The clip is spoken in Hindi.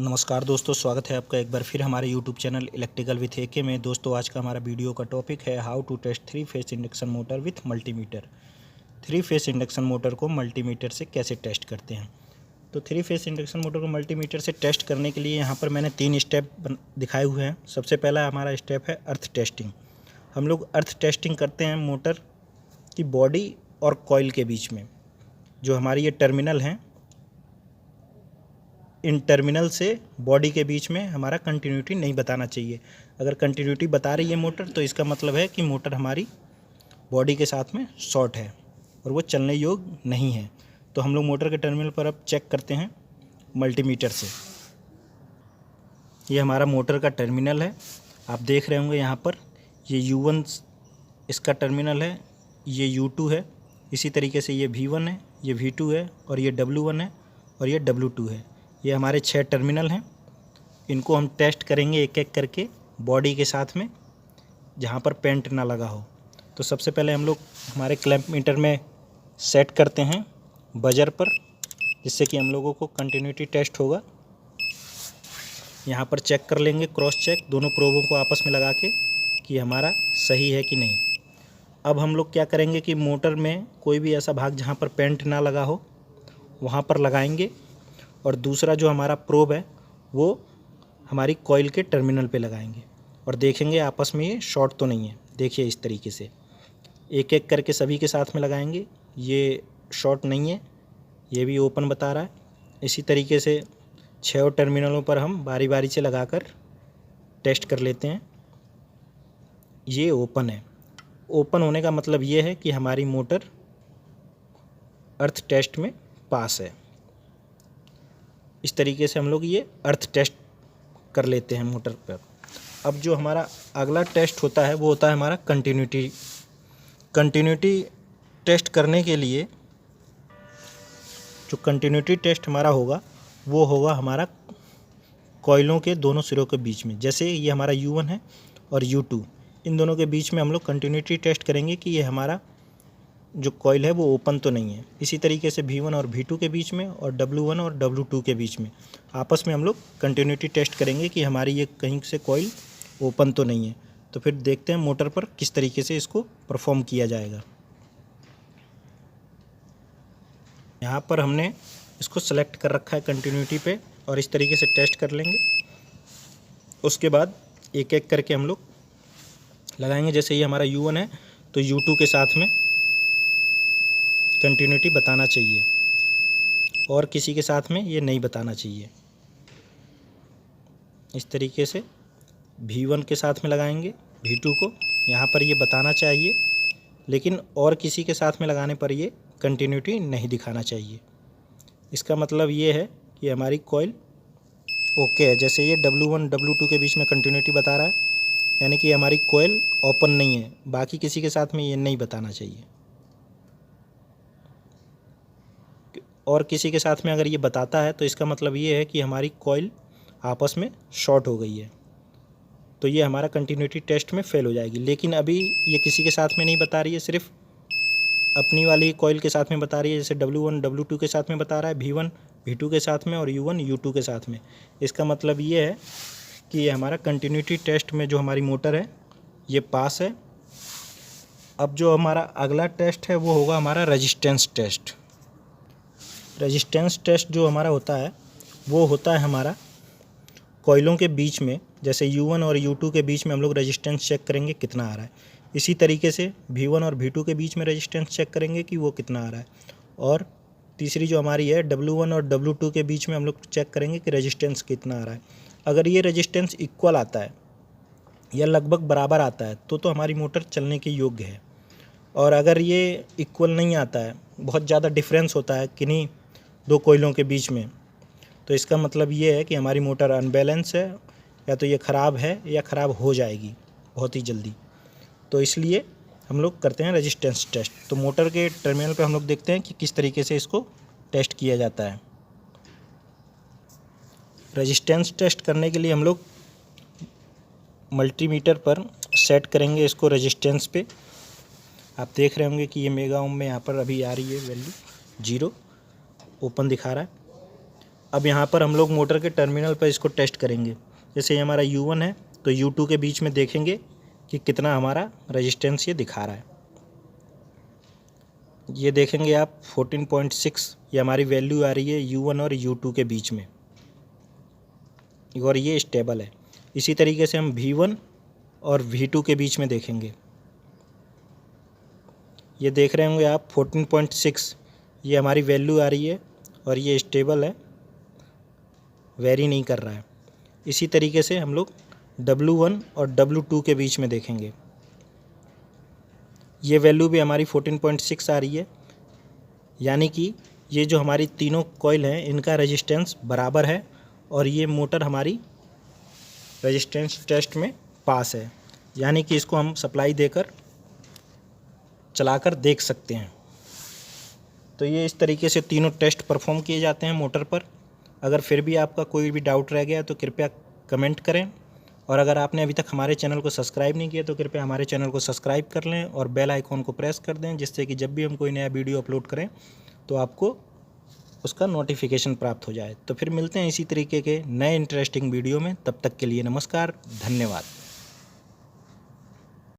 नमस्कार दोस्तों, स्वागत है आपका एक बार फिर हमारे YouTube channel electrical with AK में। दोस्तों, आज का हमारा वीडियो का टॉपिक है how to test 3 phase induction motor with multimeter. 3 phase induction motor को मल्टीमीटर से कैसे टेस्ट करते हैं। तो 3 फेस इंडक्शन मोटर को मल्टीमीटर से टेस्ट करने के लिए यहाँ पर मैंने 3 स्टेप दिखाए हुए हैं। सबसे पहला हमारा स्टेप है अर्थ टेस्टिंग। हम लोग अर्थ टेस्टिंग करते हैं मोटर की बॉडी और कॉइल के बीच में। जो हमारी ये टर्मिनल हैं, इन टर्मिनल से बॉडी के बीच में हमारा कंटिन्यूटी नहीं बताना चाहिए। अगर कंटिन्यूटी बता रही है मोटर तो इसका मतलब है कि मोटर हमारी बॉडी के साथ में शॉर्ट है और वो चलने योग्य नहीं है। तो हम लोग मोटर के टर्मिनल पर अब चेक करते हैं मल्टीमीटर से। ये हमारा मोटर का टर्मिनल है, आप देख रहे होंगे यहाँ पर। ये U1 इसका टर्मिनल है, ये U2 है। इसी तरीके से ये V1 है, ये V2 है और ये W1 है और ये W2 है। ये हमारे 6 टर्मिनल हैं। इनको हम टेस्ट करेंगे एक एक करके बॉडी के साथ में, जहाँ पर पेंट ना लगा हो। तो सबसे पहले हम लोग हमारे क्लैंप मीटर में सेट करते हैं बजर पर, जिससे कि हम लोगों को कंटिन्यूटी टेस्ट होगा। यहाँ पर चेक कर लेंगे, क्रॉस चेक दोनों प्रोबों को आपस में लगा के कि हमारा सही है कि नहीं। अब हम लोग क्या करेंगे कि मोटर में कोई भी ऐसा भाग जहाँ पर पेंट ना लगा हो वहाँ पर लगाएंगे, और दूसरा जो हमारा प्रोब है वो हमारी कॉइल के टर्मिनल पे लगाएंगे और देखेंगे आपस में ये शॉर्ट तो नहीं है। देखिए इस तरीके से एक एक करके सभी के साथ में लगाएंगे। ये शॉर्ट नहीं है, ये भी ओपन बता रहा है। इसी तरीके से 6 टर्मिनलों पर हम बारी बारी से लगाकर टेस्ट कर लेते हैं। ये ओपन है। ओपन होने का मतलब ये है कि हमारी मोटर अर्थ टेस्ट में पास है। इस तरीके से हम लोग ये अर्थ टेस्ट कर लेते हैं मोटर पर। अब जो हमारा अगला टेस्ट होता है वो होता है हमारा कंटिन्यूटी। कंटिन्यूटी टेस्ट करने के लिए जो कंटिन्यूटी टेस्ट हमारा होगा वो होगा हमारा कॉइलों के दोनों सिरों के बीच में। जैसे ये हमारा U1 है और U2, इन दोनों के बीच में हम लोग कंटिन्यूटी टेस्ट करेंगे कि ये हमारा जो कॉइल है वो ओपन तो नहीं है। इसी तरीके से V1 और V2 के बीच में और W1 और W2 के बीच में आपस में हम लोग कंटिन्यूटी टेस्ट करेंगे कि हमारी ये कहीं से कॉइल ओपन तो नहीं है। तो फिर देखते हैं मोटर पर किस तरीके से इसको परफॉर्म किया जाएगा। यहाँ पर हमने इसको सेलेक्ट कर रखा है कंटिन्यूटी पे, और इस तरीके से टेस्ट कर लेंगे। उसके बाद एक एक करके हम लोग लगाएंगे। जैसे ये हमारा U1 है तो U2 के साथ में कंटिन्यूटी बताना चाहिए और किसी के साथ में ये नहीं बताना चाहिए। इस तरीके से V1 के साथ में लगाएंगे, V2 को यहाँ पर ये बताना चाहिए, लेकिन और किसी के साथ में लगाने पर ये कंटिन्यूटी नहीं दिखाना चाहिए। इसका मतलब ये है कि हमारी कॉइल ओके है। जैसे ये W1 W2 के बीच में कंटिन्यूटी बता रहा है, यानी कि हमारी कॉइल ओपन नहीं है। बाकी किसी के साथ में ये नहीं बताना चाहिए। और किसी के साथ में अगर ये बताता है तो इसका मतलब ये है कि हमारी कॉइल आपस में शॉर्ट हो गई है, तो ये हमारा कंटिन्यूटी टेस्ट में फेल हो जाएगी। लेकिन अभी ये किसी के साथ में नहीं बता रही है, सिर्फ अपनी वाली कॉइल के साथ में बता रही है। जैसे W1 W2 के साथ में बता रहा है, V1 V2 के साथ में और U1 U2 के साथ में। इसका मतलब ये है कि ये हमारा कंटिन्यूटी टेस्ट में जो हमारी मोटर है ये पास है। अब जो हमारा अगला टेस्ट है वो होगा हमारा रेजिस्टेंस टेस्ट। रेजिस्टेंस टेस्ट जो हमारा होता है वो होता है हमारा कॉइलों के बीच में। जैसे U1 और U2 के बीच में हम लोग रेजिस्टेंस चेक करेंगे कितना आ रहा है। इसी तरीके से V1 और V2 के बीच में रेजिस्टेंस चेक करेंगे कि वो कितना आ रहा है। और तीसरी जो हमारी है W1 और W2 के बीच में हम लोग चेक करेंगे कि रेजिस्टेंस कितना आ रहा है। अगर ये रेजिस्टेंस इक्वल आता है या लगभग बराबर आता है तो हमारी मोटर चलने के योग्य है। और अगर ये इक्वल नहीं आता है, बहुत ज़्यादा डिफरेंस होता है किन्हीं दो कोयलों के बीच में, तो इसका मतलब ये है कि हमारी मोटर अनबैलेंस है, या तो ये ख़राब है या ख़राब हो जाएगी बहुत ही जल्दी। तो इसलिए हम लोग करते हैं रेजिस्टेंस टेस्ट। तो मोटर के टर्मिनल पे हम लोग देखते हैं कि किस तरीके से इसको टेस्ट किया जाता है। रेजिस्टेंस टेस्ट करने के लिए हम लोग मल्टीमीटर पर सेट करेंगे इसको रेजिस्टेंस पे। आप देख रहे होंगे कि ये मेगा ओम में यहाँ पर अभी आ रही है वैल्यू 0, ओपन दिखा रहा है। अब यहाँ पर हम लोग मोटर के टर्मिनल पर इसको टेस्ट करेंगे। जैसे ये हमारा U1 है तो U2 के बीच में देखेंगे कि कितना हमारा रेजिस्टेंस ये दिखा रहा है। ये देखेंगे आप 14.6 ये हमारी वैल्यू आ रही है U1 और U2 के बीच में, और ये स्टेबल है। इसी तरीके से हम V1 और V2 के बीच में देखेंगे। ये देख रहे होंगे आप 14.6 ये हमारी वैल्यू आ रही है और ये स्टेबल है, वेरी नहीं कर रहा है। इसी तरीके से हम लोग W1 और W2 के बीच में देखेंगे। ये वैल्यू भी हमारी 14.6 आ रही है, यानी कि ये जो हमारी तीनों कॉइल हैं इनका रेजिस्टेंस बराबर है और ये मोटर हमारी रेजिस्टेंस टेस्ट में पास है, यानी कि इसको हम सप्लाई देकर चलाकर देख सकते हैं। तो ये इस तरीके से तीनों टेस्ट परफॉर्म किए जाते हैं मोटर पर। अगर फिर भी आपका कोई भी डाउट रह गया तो कृपया कमेंट करें, और अगर आपने अभी तक हमारे चैनल को सब्सक्राइब नहीं किया तो कृपया हमारे चैनल को सब्सक्राइब कर लें और बेल आइकॉन को प्रेस कर दें, जिससे कि जब भी हम कोई नया वीडियो अपलोड करें तो आपको उसका नोटिफिकेशन प्राप्त हो जाए। तो फिर मिलते हैं इसी तरीके के नए इंटरेस्टिंग वीडियो में। तब तक के लिए नमस्कार, धन्यवाद।